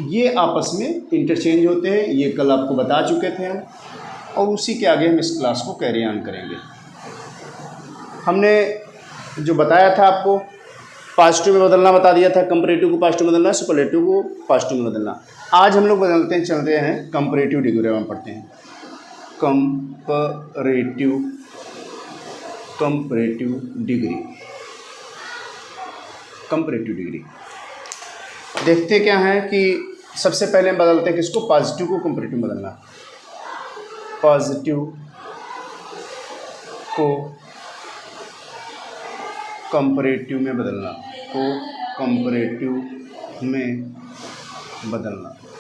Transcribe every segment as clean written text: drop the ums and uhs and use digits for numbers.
ये आपस में इंटरचेंज होते हैं, ये कल आपको बता चुके थे हम, और उसी के आगे हम इस क्लास को कैरी ऑन करेंगे। हमने जो बताया था आपको, पॉजिटिव में बदलना बता दिया था, कंपैरेटिव को पॉजिटिव में बदलना, सुपरलेटिव को पॉजिटिव में बदलना। आज हम लोग बदलते हैं, चलते हैं कंपैरेटिव डिग्री में पढ़ते हैं। कंपैरेटिव डिग्री देखते क्या है कि सबसे पहले हम बदलते हैं किसको, पॉजिटिव को कंपैरेटिव में बदलना। पॉजिटिव को कंपैरेटिव में बदलना,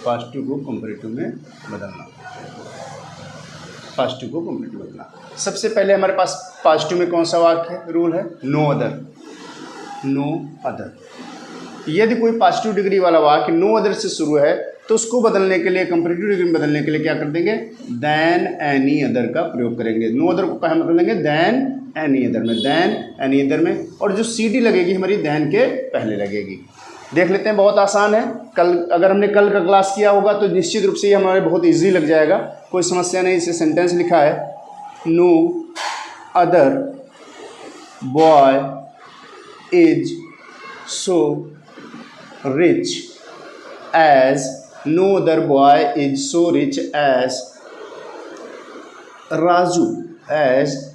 पॉजिटिव को कंपैरेटिव में बदलना। सबसे पहले हमारे पास पॉजिटिव में कौन सा वाक्य है, रूल है नो अदर। यदि कोई पॉजिटिव डिग्री वाला वाक्य नो अदर से शुरू है तो उसको बदलने के लिए, कंपैरेटिव डिग्री में बदलने के लिए क्या कर देंगे, देन एनी अदर का प्रयोग करेंगे। नो अदर को कहाँ बदल देंगे, देन एनी अदर में, और जो CD लगेगी हमारी देन के पहले लगेगी। देख लेते हैं, बहुत आसान है। कल अगर हमने कल का क्लास किया होगा तो निश्चित रूप से ये हमारे बहुत इजी लग जाएगा, कोई समस्या नहीं। इसे सेंटेंस लिखा है, no other boy is so rich as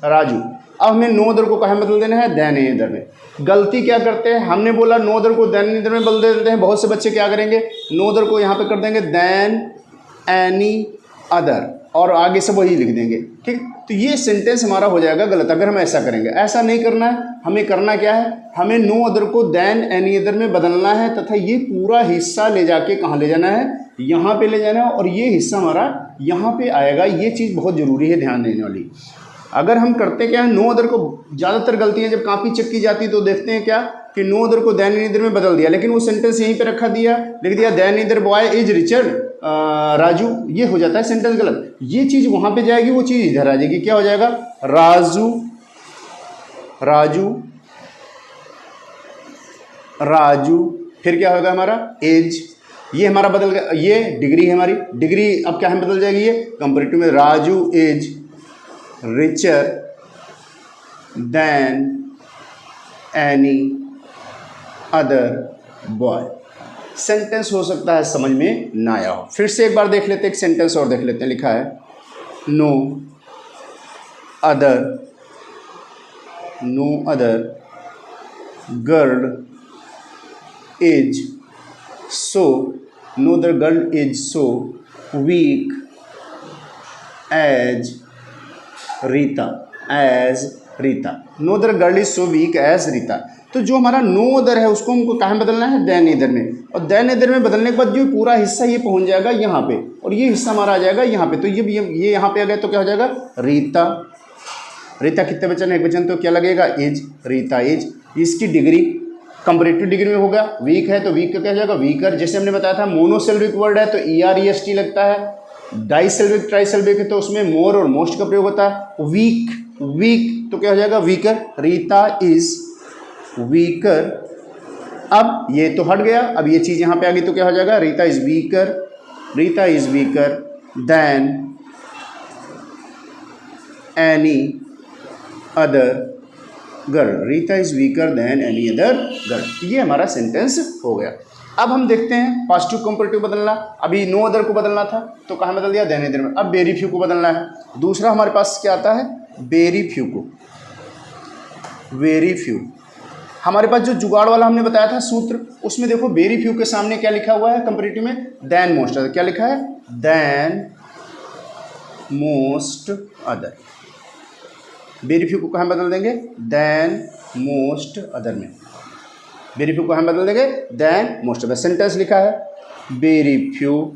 Raju. अब हमें नो अदर को कहाँ बदल देना है, देन एनी अदर में। गलती क्या करते हैं, हमने बोला नो अदर को देन एनी अदर में बदल देते हैं। बहुत से बच्चे क्या करेंगे, नो अदर को यहाँ पे कर देंगे देन एनी अदर और आगे से वही लिख देंगे, ठीक। तो ये सेंटेंस हमारा हो जाएगा गलत अगर हम ऐसा करेंगे। ऐसा नहीं करना है, हमें करना क्या है, हमें नो अदर को देन एनी अदर में बदलना है तथा ये पूरा हिस्सा ले जाके कहाँ ले जाना है, यहाँ पे ले जाना है, और ये हिस्सा हमारा यहाँ पे आएगा। ये चीज़ बहुत ज़रूरी है ध्यान देने वाली। अगर हम करते क्या है, नो अदर को, ज़्यादातर गलतियाँ जब कॉपी चेक की जाती तो देखते हैं क्या कि नो अदर को देन एनी अदर में बदल दिया, लेकिन वो सेंटेंस यहीं पे रखा दिया, लिख दिया than any other boy is richer Raju, ये हो जाता है सेंटेंस गलत। ये चीज़ वहाँ पे जाएगी, वो चीज़ इधर आ जाएगी, क्या हो जाएगा, राजू, फिर क्या होगा हमारा एज, ये हमारा बदल गया, ये डिग्री है हमारी, डिग्री अब क्या है बदल जाएगी, ये कंपैरेटिव में Raju is richer than any other boy. Sentence हो सकता है समझ में ना आया हो, फिर से एक बार देख लेते हैं, एक सेंटेंस और देख लेते हैं। लिखा है no other girl is so weak as Rita. No other girl is so weak as Rita. तो जो हमारा नो अदर है उसको हमको कहाँ बदलना है, देन इधर में, और देन इधर में बदलने के बाद जो पूरा हिस्सा ये पहुंच जाएगा यहाँ पे, और ये हिस्सा हमारा आ जाएगा यहाँ पे। तो ये यहाँ पे आ गया तो क्या हो जाएगा, रीता कितने वचन, एक वचन, तो क्या लगेगा इज, रीता इज। इसकी डिग्री कंपैरेटिव डिग्री में होगा, वीक है तो वीक का क्या हो जाएगा, वीकर। जैसे हमने बताया था मोनोसिल्बिक वर्ड है तो EREST लगता है, डाइसिल्बिक ट्राइसिल्बिक है तो उसमें मोर और मोस्ट का प्रयोग होता है। वीक तो क्या हो जाएगा, वीकर, रीता इज वीकर। अब ये तो हट गया, अब ये चीज़ यहाँ पे आ गई तो क्या हो जाएगा, Rita is weaker then any other girl. Rita is weaker then any other girl. ये हमारा सेंटेंस हो गया। अब हम देखते हैं पॉजिटिव कंपैरेटिव बदलना। अभी नो अदर को बदलना था तो कहाँ बदल दिया, देन अदर में। अब वेरी फ्यू को बदलना है। दूसरा हमारे पास क्या आता है, वेरी फ्यू। हमारे पास जो जुगाड़ वाला हमने बताया था सूत्र, उसमें देखो वेरी फ्यू के सामने क्या लिखा हुआ है कंपैरेटिव में, देन मोस्ट अदर। क्या लिखा है, than most other. Very few को कहाँ बदल देंगे, देन मोस्ट अदर में। वेरी फ्यू को हम बदल देंगे देन मोस्ट अदर। सेंटेंस लिखा है very few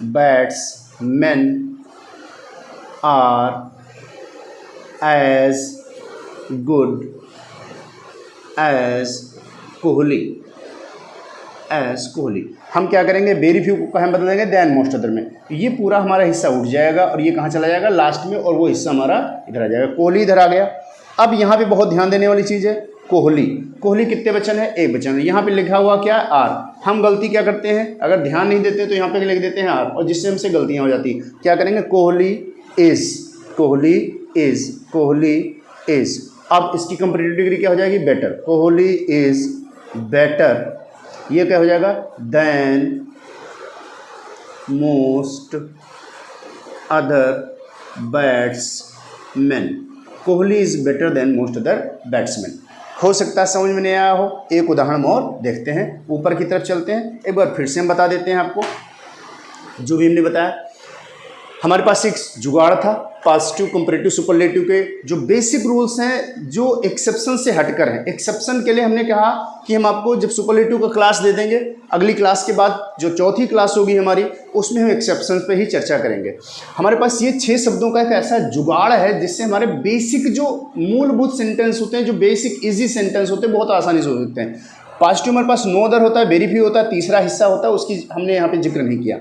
batsmen are as good as Kohli. As Kohli. हम क्या करेंगे, वेरी फ्यू को कहाँ बदल देंगे, देन मोस्ट अदर में। ये पूरा हमारा हिस्सा उठ जाएगा और ये कहाँ चला जाएगा, लास्ट में, और वो हिस्सा हमारा इधर आ जाएगा, कोहली इधर आ गया। अब यहाँ पे बहुत ध्यान देने वाली चीज़ है, कोहली। कोहली कितने वचन है, एक वचन है। यहाँ पे लिखा हुआ क्या, आर। हम गलती क्या करते हैं, अगर ध्यान नहीं देते तो यहाँ पे लिख देते हैं आर, और जिससे हमसे गलतियाँ हो जाती। क्या करेंगे, Kohli is, Kohli is, Kohli is. अब इसकी कंपैरेटिव डिग्री क्या हो जाएगी, बेटर। कोहली इज बेटर, ये क्या हो जाएगा, than most other batsmen. Kohli is better than most other batsmen. हो सकता है समझ में नहीं आया हो, एक उदाहरण और देखते हैं, ऊपर की तरफ चलते हैं। एक बार फिर से हम बता देते हैं आपको जो भी हमने बताया। हमारे पास एक जुगाड़ था, पॉजिटिव कंपैरेटिव सुपरलेटिव के जो बेसिक रूल्स हैं जो एक्सेप्शन से हटकर हैं। एक्सेप्शन के लिए हमने कहा कि हम आपको जब सुपरलेटिव का क्लास दे देंगे, अगली क्लास के बाद जो चौथी क्लास होगी हमारी, उसमें हम एक्सेप्शन पे ही चर्चा करेंगे। हमारे पास ये 6 शब्दों का एक ऐसा जुगाड़ है जिससे हमारे बेसिक जो मूलभूत सेंटेंस होते हैं, जो बेसिक इजी सेंटेंस होते हैं, बहुत आसानी से हो सकते हैं। पॉजिटिव हमारे पास नो अदर होता है, वेरी फ्यू होता है, तीसरा हिस्सा होता है, उसकी हमने यहाँ पे जिक्र नहीं किया।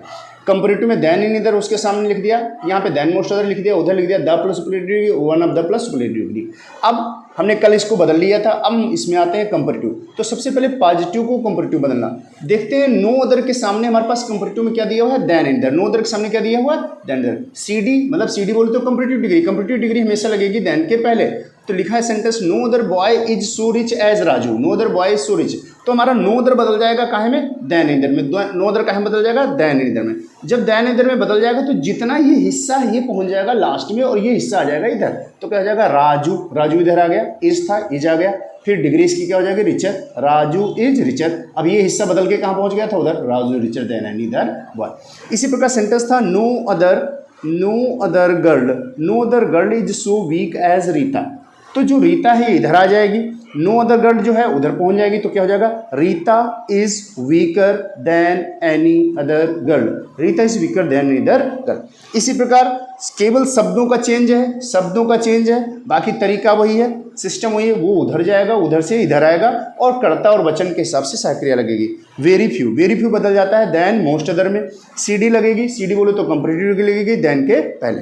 कंपैरेटिव में देन इन इधर उसके सामने लिख दिया, यहाँ पे देन मोस्ट अदर लिख दिया, उधर लिख दिया the plus superlative, one of the plus superlative degree. अब हमने कल इसको बदल लिया था, अब इसमें आते हैं कंपैरेटिव। तो सबसे पहले पॉजिटिव को कंपैरेटिव बदलना। देखते हैं नो अदर के सामने हमारे पास कंपैरेटिव में क्या दिया हुआ है, देन इन इधर। नो अदर के सामने क्या दिया हुआ है, देन इधर। सीडी मतलब सीडी बोले तो कंपैरेटिव डिग्री, कंपैरेटिव डिग्री हमेशा लगेगी देन के पहले। तो लिखा है sentence, no other boy is so rich as Raju. No other boy is so rich, तो हमारा नो अदर बदल जाएगा काहे में, देन इधर में। नो अदर काहे में बदल जाएगा, देन इधर में। जब देन इधर में बदल जाएगा तो जितना ये हिस्सा है ये पहुंच जाएगा लास्ट में, और ये हिस्सा आ जाएगा इधर। तो क्या हो जाएगा, राजू, राजू इधर आ गया, इज था, इज आ गया, फिर डिग्री इसकी क्या हो जाएगी, रिचर, राजू इज रिचर। अब ये हिस्सा बदल के कहाँ पहुंच गया था, उधर, Raju richer than any other boy. इसी प्रकार सेंटेंस था, no other girl, no other girl is so weak as Rita. तो जो रीता है ये इधर आ जाएगी, नो अदर गर्ल जो है उधर पहुंच जाएगी। तो क्या हो जाएगा, Rita is weaker then any other girl, Rita is weaker then any other girl. इसी प्रकार केवल शब्दों का चेंज है, शब्दों का चेंज है, बाकी तरीका वही है, सिस्टम वही है। वो उधर जाएगा, उधर से इधर आएगा, और कर्ता और वचन के हिसाब से सहायक्रिया लगेगी। वेरी फ्यू बदल जाता है देन मोस्ट अदर में। सीडी लगेगी, सीडी बोले तो कंपैरेटिव लगेगी देन के पहले।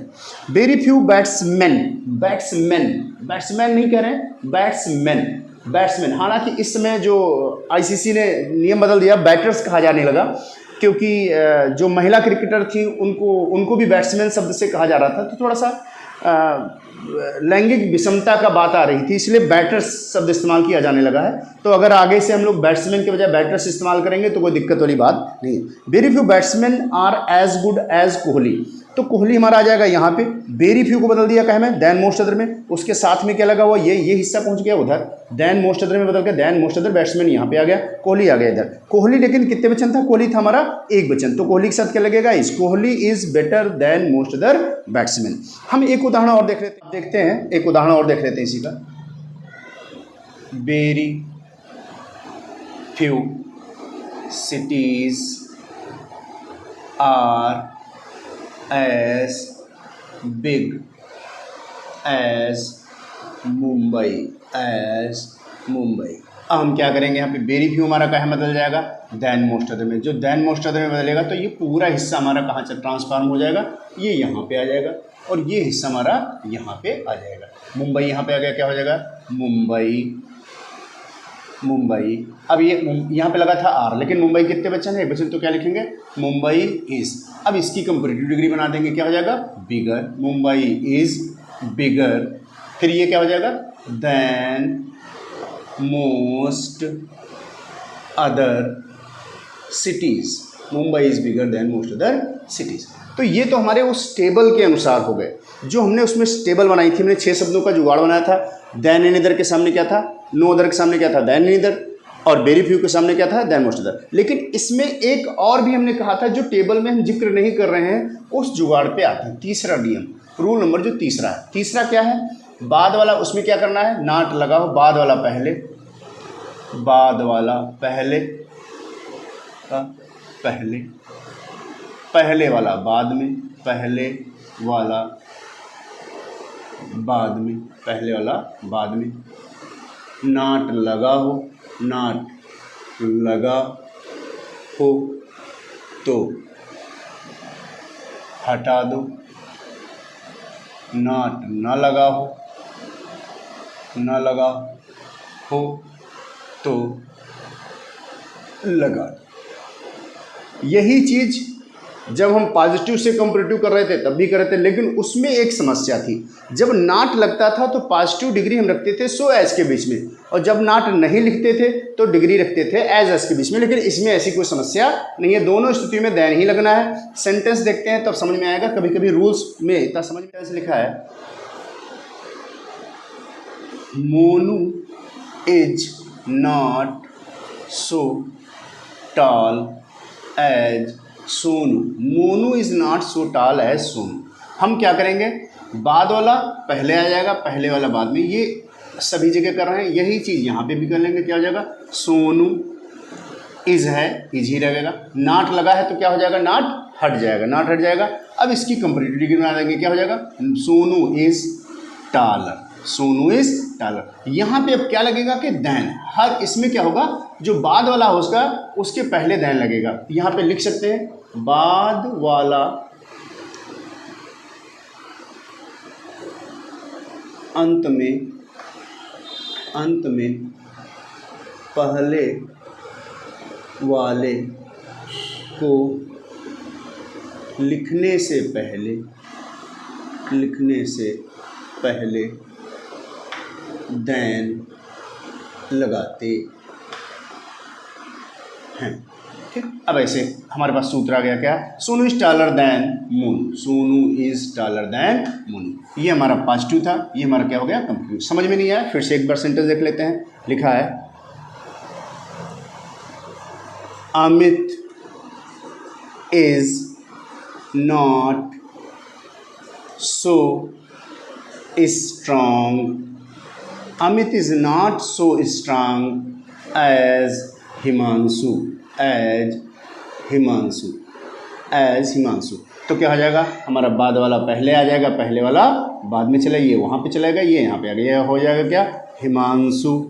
वेरी फ्यू बैट्समैन, बैट्समैन नहीं कह रहे हैं, बैट्समैन। हालांकि इस समय जो आईसीसी ने नियम बदल दिया, बैटर्स कहा जाने लगा, क्योंकि जो महिला क्रिकेटर थी उनको भी बैट्समैन शब्द से कहा जा रहा था। तो थोड़ा सा लैंगिक विषमता का बात आ रही थी, इसलिए बैटर्स शब्द इस्तेमाल किया जाने लगा है। तो अगर आगे से हम लोग बैट्समैन के बजाय बैटर्स इस्तेमाल करेंगे तो कोई दिक्कत वाली बात नहीं है। Very few batsmen are as good as Kohli, तो कोहली हमारा आ जाएगा यहाँ पे। वेरी फ्यू को बदल दिया कहे में, देन मोस्ट अदर में। उसके साथ में क्या लगा हुआ, ये हिस्सा पहुंच गया उधर, देन मोस्ट अदर में बदल के देन मोस्ट अदर बैट्समैन यहाँ पे आ गया, कोहली आ गया इधर। कोहली लेकिन कितने वचन था, कोहली था हमारा एक वचन, तो कोहली के साथ क्या लगेगा, इस Kohli is better than most other batsman. हम एक उदाहरण और देखते हैं, एक उदाहरण और देख लेते हैं इसी का। Very few cities are as big as Mumbai, अब हम क्या करेंगे, यहाँ पे वेरी फ्यू हमारा कहाँ बदल जाएगा, देन मोस्ट अदर में। जो देन मोस्ट अदर में बदलेगा तो ये पूरा हिस्सा हमारा कहाँ से ट्रांसफॉर्म हो जाएगा, ये यहाँ पे आ जाएगा, और ये हिस्सा हमारा यहाँ पे आ जाएगा। मुंबई यहाँ पे आ गया, क्या हो जाएगा, मुंबई। अब ये यहाँ पे लगा था आर, लेकिन मुंबई कितने बच्चन है, एक बच्चन, तो क्या लिखेंगे, मुंबई इज। अब इसकी कंपैरेटिव डिग्री बना देंगे, क्या हो जाएगा, बिगर, मुंबई इज बिगर। फिर ये क्या हो जाएगा, than most other cities, Mumbai is bigger than most other cities. तो ये तो हमारे उस टेबल के अनुसार हो गए, जो हमने उसमें टेबल बनाई थी। हमने 6 शब्दों का जुगाड़ बनाया था। देन इन इधर के सामने क्या था, नो अदर के सामने क्या था, देन इन इधर, और वेरी फ्यू के सामने क्या था, देन मोस्ट अदर। लेकिन इसमें एक और भी हमने कहा था जो टेबल में हम जिक्र नहीं कर रहे हैं, उस जुगाड़ पे आते हैं। तीसरा नियम, रूल नंबर जो तीसरा है, तीसरा क्या है, बाद वाला, उसमें क्या करना है, नाट लगाओ, बाद वाला पहले, बाद वाला पहले का पहले, पहले वाला बाद में, पहले वाला बाद में, पहले वाला बाद में। नाट लगा हो, नाट लगा हो तो हटा दो, नॉट न लगा हो, न लगा हो तो लगा दो। यही चीज़ जब हम पॉजिटिव से कंपैरेटिव कर रहे थे तब भी कर रहे थे, लेकिन उसमें एक समस्या थी। जब नॉट लगता था तो पॉजिटिव डिग्री हम रखते थे सो एज के बीच में, और जब नॉट नहीं लिखते थे तो डिग्री रखते थे एज के बीच में। लेकिन इसमें ऐसी कोई समस्या नहीं है, दोनों स्थितियों में देन ही लगना है। सेंटेंस देखते हैं तब समझ में आएगा। कभी कभी रूल्स में इतना समझ में ऐसे लिखा है, Monu is not so tall as Sonu. Monu is not so tall as Sonu. हम क्या करेंगे, बाद वाला पहले आ जाएगा, पहले वाला बाद में। ये सभी जगह कर रहे हैं, यही चीज़ यहाँ पे भी कर लेंगे। क्या हो जाएगा, सोनू इज है, इज ही रहेगा। नॉट लगा है तो क्या हो जाएगा, नॉट हट जाएगा, नॉट हट जाएगा। अब इसकी कंपैरेटिव डिग्री बना देंगे, क्या हो जाएगा, Sonu is taller, Sonu is taller. यहाँ पे अब क्या लगेगा कि देन, हर इसमें क्या होगा, जो बाद वाला हो उसका उसके पहले देन लगेगा। यहाँ पे लिख सकते हैं, बाद वाला अंत में पहले वाले को लिखने से पहले देन लगाते हैं। ठीक, अब ऐसे हमारे पास सूत्र आ गया, क्या, Sonu is taller than moon, Sonu is taller than moon. ये हमारा पॉजिटिव था, ये हमारा क्या हो गया, कंप्लीट। समझ में नहीं आया, फिर से एक बार सेंटेंस देख लेते हैं। लिखा है, Amit is not so strong, Amit is not so strong as Himanshu, as Himanshu. तो क्या हो जाएगा, हमारा बाद वाला पहले आ जाएगा, पहले वाला बाद में चला, ये वहाँ पे चलेगा, ये यहाँ पे आ गया। हो जाएगा क्या, हिमांशु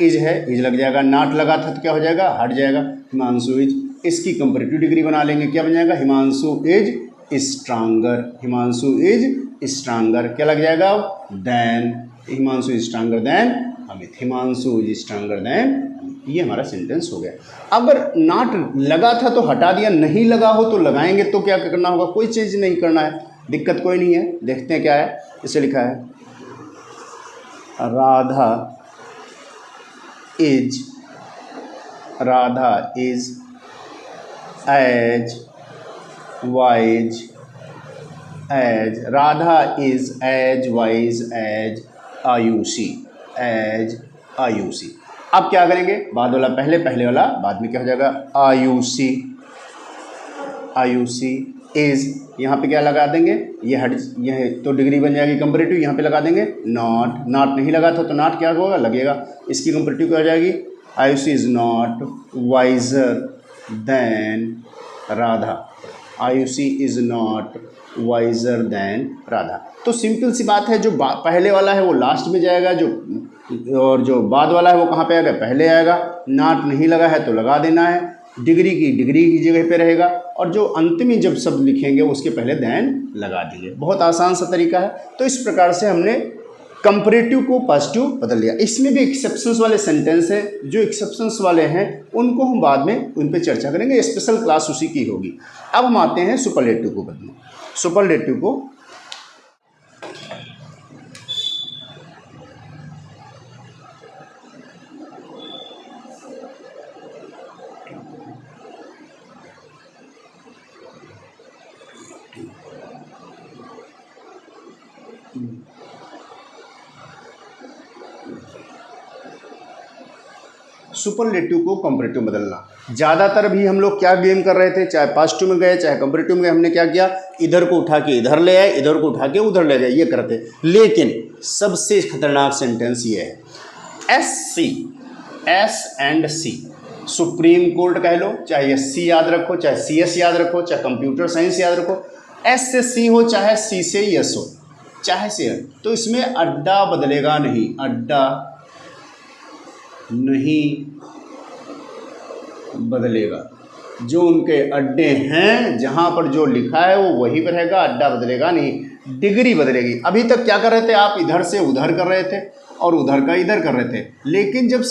इज है, इज लग जाएगा, नॉट लगा था तो क्या हो जाएगा, हट जाएगा, हिमांशु इज। इसकी कंपैरेटिव डिग्री बना लेंगे, क्या बन जाएगा, Himanshu is stronger, Himanshu is stronger. क्या लग जाएगा, than, Himanshu is stronger than Amit, Himanshu is stronger than. ये हमारा सेंटेंस हो गया। अगर नॉट लगा था तो हटा दिया, नहीं लगा हो तो लगाएंगे। तो क्या करना होगा, कोई चीज़ नहीं करना है, दिक्कत कोई नहीं है। देखते हैं क्या है, इसे लिखा है, Radha is as wise as, Radha is as wise as Ayushi, as Ayushi. अब क्या करेंगे, बाद वाला पहले, पहले वाला बाद में, क्या हो जाएगा, आयुषी इज, यहाँ पे क्या लगा देंगे, ये हट, ये तो डिग्री बन जाएगी कंपैरेटिव, यहाँ पे लगा देंगे नॉट, नॉट नहीं लगा था तो नॉट क्या होगा, लगेगा। इसकी कंपैरेटिव क्या हो जाएगी, Ayushi is not visor then Radha, Ayushi is not visor then Radha. तो सिंपल सी बात है, जो पहले वाला है वो लास्ट में जाएगा, और जो बाद वाला है वो कहाँ पे आएगा, पहले आएगा। नॉट नहीं लगा है तो लगा देना है, डिग्री की जगह पे रहेगा, और जो अंत में जब शब्द लिखेंगे उसके पहले देन लगा देंगे। बहुत आसान सा तरीका है। तो इस प्रकार से हमने कंपैरेटिव को पॉजिटिव बदल लिया। इसमें भी एक्सेप्शंस वाले सेंटेंस हैं, जो एक्सेप्शंस वाले हैं उनको हम बाद में उन पर चर्चा करेंगे, स्पेशल क्लास उसी की होगी। अब हम आते हैं सुपरलेटिव को बदलने। सुपरलेटिव को सुपरलेटिव को कंपैरेटिव बदलना। ज़्यादातर भी हम लोग क्या गेम कर रहे थे, चाहे पॉजिटिव में गए चाहे कंपैरेटिव में गए, हमने क्या किया, इधर को उठा के इधर ले आए, इधर को उठा के उधर ले जाए, ये करते। लेकिन सबसे खतरनाक सेंटेंस ये है, S and C, Supreme Court कह लो, चाहे एस सी याद रखो, चाहे सी एस याद रखो, चाहे कंप्यूटर साइंस याद रखो, एस से सी हो चाहे सी से यस हो, चाहे से, तो इसमें अड्डा बदलेगा नहीं, अड्डा नहीं बदलेगा। जो उनके अड्डे हैं जहाँ पर जो लिखा है वो वहीं पर रहेगा, अड्डा बदलेगा नहीं, डिग्री बदलेगी। अभी तक क्या कर रहे थे आप, इधर से उधर कर रहे थे और उधर का इधर कर रहे थे, लेकिन जब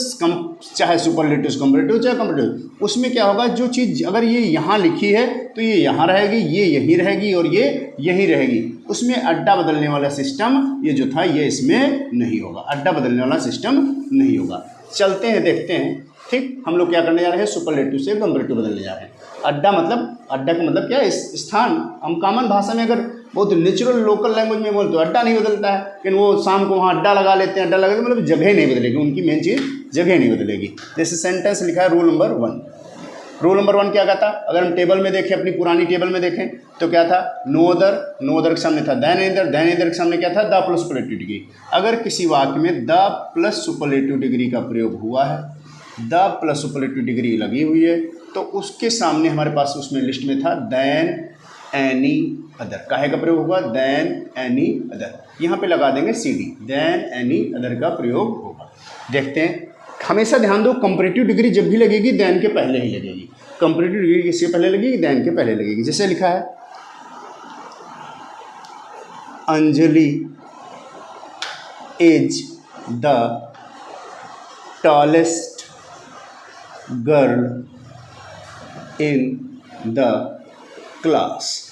चाहे सुपरलेटिव कंपैरेटिव चाहे कंपैरेटिव, उसमें क्या होगा, जो चीज़ अगर ये यहाँ लिखी है तो ये यहाँ रहेगी, ये यहीं रहेगी और ये यहीं रहेगी। उसमें अड्डा बदलने वाला सिस्टम ये जो था ये इसमें नहीं होगा, अड्डा बदलने वाला सिस्टम नहीं होगा। चलते हैं देखते हैं। ठीक, हम लोग क्या करने जा रहे हैं, सुपरलेटिव से कंपैरेटिव बदलने जा रहे हैं। अड्डा मतलब, अड्डा का मतलब क्या है, स्थान। हम कॉमन भाषा में अगर बहुत नेचुरल लोकल लैंग्वेज में बोलते तो अड्डा नहीं बदलता है, लेकिन वो शाम को वहाँ अड्डा लगा लेते हैं, अड्डा लगा मतलब जगह नहीं बदलेगी, उनकी मेन चीज़ जगह नहीं बदलेगी। जैसे सेंटेंस लिखा है रूल नंबर 1, रूल नंबर 1 क्या कहता, अगर हम टेबल में देखें, अपनी पुरानी टेबल में देखें तो क्या था, नो अदर, नो अदर के सामने था देन ईदर, देन ईदर के सामने क्या था, द प्लस सुपरलेटिव डिग्री। अगर किसी वाक्य में द प्लस सुपरलेटिव डिग्री का प्रयोग हुआ है, द प्लस सुपरलेटिव डिग्री लगी हुई है, तो उसके सामने हमारे पास उसमें लिस्ट में था देन एनी अदर, काहे का प्रयोग होगा, देन एनी अदर। यहाँ पे लगा देंगे CD, देन एनी अदर का प्रयोग होगा। देखते हैं, हमेशा ध्यान दो, कंपैरेटिव डिग्री जब भी लगेगी देन के पहले ही लगेगी। कंपैरेटिव डिग्री किसके पहले लगेगी, देन के पहले लगेगी। जैसे लिखा है Anjali is the tallest girl in the class.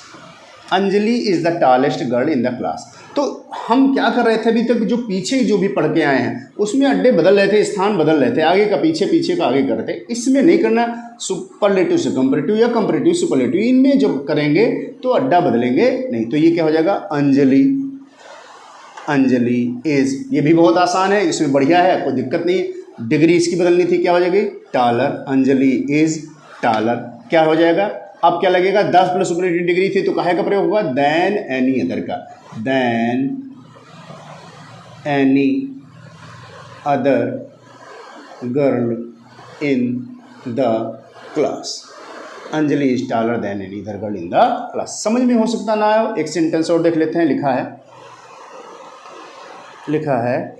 Anjali is the tallest girl in the class. तो हम क्या कर रहे थे, अभी तक जो पीछे जो भी पढ़ के आए हैं उसमें अड्डे बदल रहे थे, स्थान बदल रहे थे, आगे का पीछे, पीछे का आगे कर रहे थे। इसमें नहीं करना, सुपरलेटिव से कंपैरेटिव या कंपैरेटिव सुपरलेटिव, इनमें जब करेंगे तो अड्डा बदलेंगे नहीं। तो ये क्या हो जाएगा, अंजलि, अंजलि इज, ये भी बहुत आसान है, इसमें बढ़िया है, कोई दिक्कत नहीं। डिग्री इसकी बदलनी थी, क्या हो जाएगी, टालर, अंजलि इज टालर, क्या हो जाएगा। अब क्या लगेगा, 10 प्लस सुपरलेटिव डिग्री थी तो काहे का प्रयोग होगा, देन एनी अदर का, than any other girl in the class. Anjali is taller than any other girl in the class. समझ में हो सकता ना हो, एक सेंटेंस और देख लेते हैं। लिखा है, लिखा है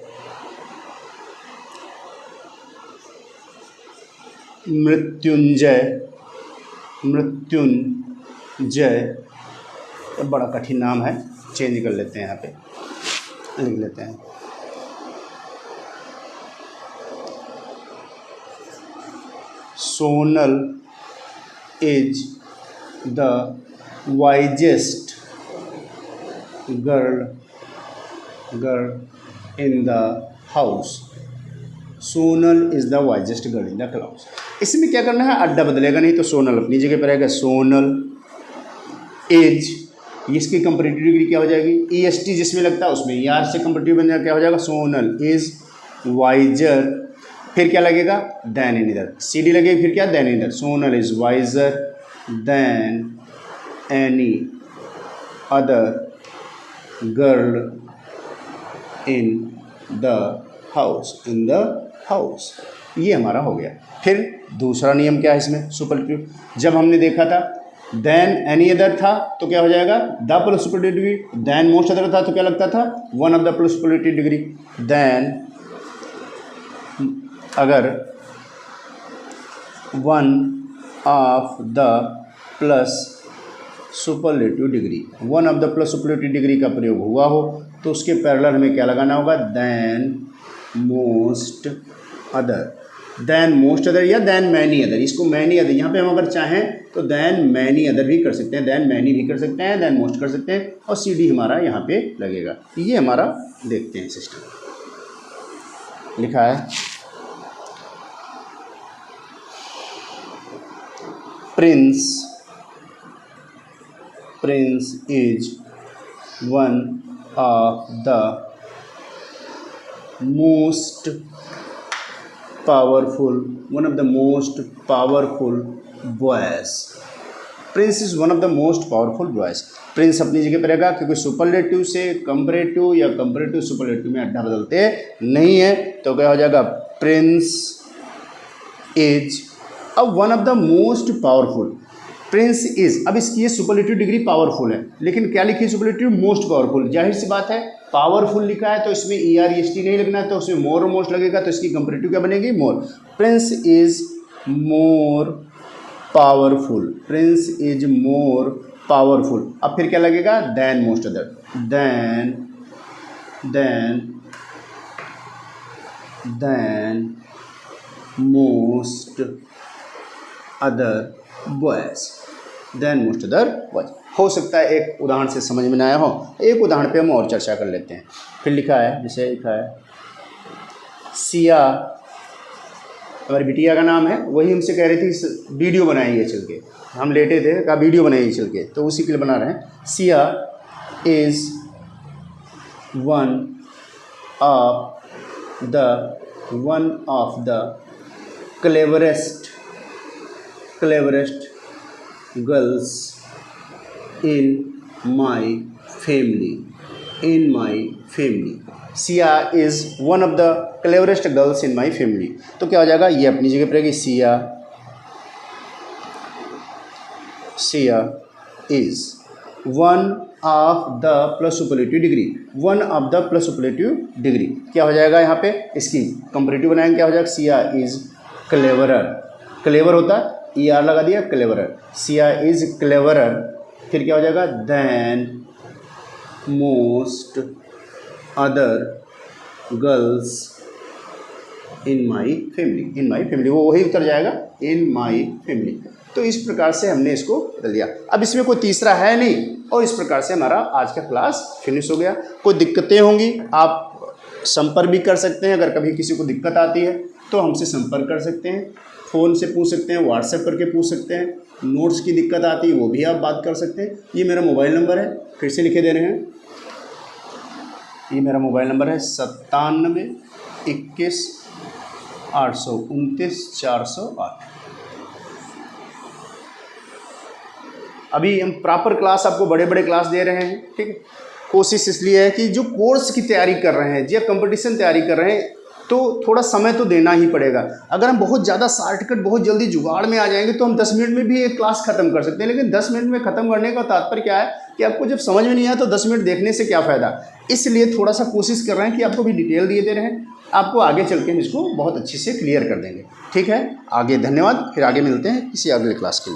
मृत्युंजय, मृत्युंजय, बड़ा कठिन नाम है, चेंज कर लेते हैं, यहाँ पे लिख लेते हैं। Sonal is the wisest girl in the house. Sonal is the wisest girl in the class. इसमें क्या करना है, अड्डा बदलेगा नहीं, तो सोनल अपनी जगह पर रहेगा, सोनल एज, इसकी कंपैरेटिव डिग्री क्या हो जाएगी, EST जिसमें लगता है उसमें ER से कंपैरेटिव बन जाएगा, क्या हो जाएगा, सोनल इज वाइजर, फिर क्या लगेगा, देन एनी अदर, CD लगेगी, फिर क्या, than any other, Sonal is wiser than any other girl in the house, in the house. ये हमारा हो गया। फिर दूसरा नियम क्या है इसमें, सुपरलेटिव, जब हमने देखा था देन एनी अदर था तो क्या हो जाएगा, the plus superlative degree, then most other था तो क्या लगता था, one of the plus superlative degree. Then अगर one of the plus superlative degree, one of the plus superlative degree का प्रयोग हुआ हो तो उसके पैरेलल हमें क्या लगाना होगा, than most other, then most other या देन मैनी अदर। इसको मैनी अदर, यहाँ पे हम अगर चाहें तो देन मैनी अदर भी कर सकते हैं, देन मैनी भी कर सकते हैं, देन मोस्ट कर सकते हैं, और CD हमारा यहाँ पे लगेगा। ये हमारा देखते हैं सिस्टम। लिखा है Prince, Prince is one of the most powerful, one of the most powerful boys. Prince is one of the most powerful boys. Prince अपनी जगह पर रहेगा, क्योंकि सुपरलेटिव से कंपैरेटिव या कंपैरेटिव सुपरलेटिव में अड्डा बदलते नहीं है, तो क्या हो जाएगा, प्रिंस इज, अब one of the most powerful, prince is, अब इसकी ये सुपरलेटिव डिग्री पावरफुल है, लेकिन क्या लिखी है सुपरलेटिव, मोस्ट पावरफुल। जाहिर सी बात है, पावरफुल लिखा है तो इसमें ER EST नहीं लगना है, तो उसमें मोर और मोस्ट लगेगा, तो इसकी कंपैरेटिव क्या बनेगी, more. Prince is more powerful, prince is more powerful. अब फिर क्या लगेगा, then most other, then most other boys, then most other boys. हो सकता है एक उदाहरण से समझ में ना आया हो, एक उदाहरण पे हम और चर्चा कर लेते हैं। फिर लिखा है, जैसे लिखा है सिया, हमारी बिटिया का नाम है, वही हमसे कह रही थी वीडियो बनाइए चल के, हम लेटे थे, कहा वीडियो बनाइए चल के, तो उसी के लिए बना रहे हैं। Siya is one of the cleverest girls in my family. Siya is one of the cleverest girls in my family. तो क्या हो जाएगा, ये अपनी जगह पर रहेगी, Siya is one of the plus superlative degree, one of the plus superlative degree. क्या हो जाएगा यहाँ पे, इसकी कंपैरेटिव बनाएंगे, क्या हो जाएगा, सिया इज़ क्लेवरर, क्लेवर होता है ER लगा दिया, क्लेवरर, सिया इज़ क्लेवरर। फिर क्या हो जाएगा, than most other girls in my family, वो वही उतर जाएगा, इन माई फैमिली। तो इस प्रकार से हमने इसको बदल दिया। अब इसमें कोई तीसरा है नहीं, और इस प्रकार से हमारा आज का क्लास फिनिश हो गया। कोई दिक्कतें होंगी, आप संपर्क भी कर सकते हैं, अगर कभी किसी को दिक्कत आती है तो हमसे संपर्क कर सकते हैं, फ़ोन से पूछ सकते हैं, व्हाट्सएप करके पूछ सकते हैं, नोट्स की दिक्कत आती है वो भी आप बात कर सकते हैं। ये मेरा मोबाइल नंबर है, फिर से लिखे दे रहे हैं, ये मेरा मोबाइल नंबर है 97 21 829 408। अभी हम प्रॉपर क्लास आपको बड़े बड़े क्लास दे रहे हैं, ठीक है। कोशिश इसलिए है कि जो कोर्स की तैयारी कर रहे हैं या कंपटीशन तैयारी कर रहे हैं, तो थोड़ा समय तो देना ही पड़ेगा। अगर हम बहुत ज़्यादा शॉर्टकट बहुत जल्दी जुगाड़ में आ जाएंगे तो हम 10 मिनट में भी एक क्लास ख़त्म कर सकते हैं, लेकिन 10 मिनट में ख़त्म करने का तात्पर्य क्या है कि आपको जब समझ में नहीं आया तो 10 मिनट देखने से क्या फ़ायदा। इसलिए थोड़ा सा कोशिश कर रहे हैं कि आपको भी डिटेल दिए दे रहे हैं, आपको आगे चल के हम इसको बहुत अच्छे से क्लियर कर देंगे, ठीक है। आगे धन्यवाद, फिर आगे मिलते हैं किसी अगले क्लास के लिए।